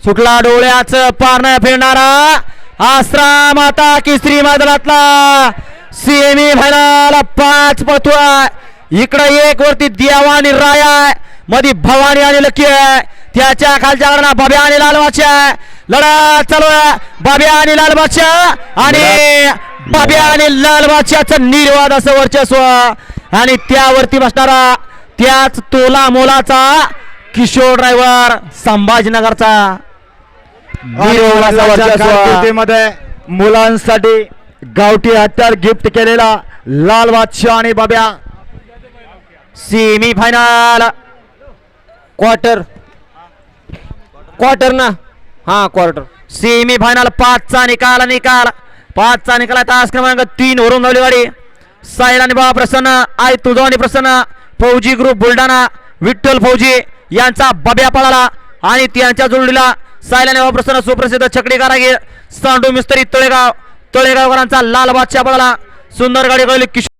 सुटला डोळ्याचं पारणं फिरणारा आश्रम आता केसरी मैदानातला सेमी फायनल 5 पळतोय। इकडे एक वरती देवा आणि राया मध्ये भवानी आणि लकी आहे, त्याच्या खालच्या गडाला बाब्या आणि लालबादशा लढा चालू आहे। बाब्या आणि लालबादशा आणि बाब्या आणि लालबादशाचं निर्वाद असं वर्चस्व आणि त्यावरती बसणारा त्याच तोला मोलाचा किशोर ड्रायव्हर संभाजीनगरचा मध्ये मुलांसाठी गावठी हत्यार गिफ्ट केलेला लाल बादशाह आणि बाब्या सेमी फायनल क्वार्टर ना हा क्वार्टर सेमी फायनल 5 चा निकाल तास क्रमांक 3 वरून धावली गाडी साईड आणि बाबा प्रसन्न आई तुझो आणि प्रसन्न फौजी ग्रुप बुलढाणा विठ्ठल फौजी यांचा बाब्या पळाला आणि त्यांच्या जोडीला साईड आणि बाबा प्रसन्न सुप्रसिद्ध छकडी कारागीर सांडू मिस्त्री तळेगावकरांचा लाल बादशाह पळाला। सुंदर गाडी कळली किशोर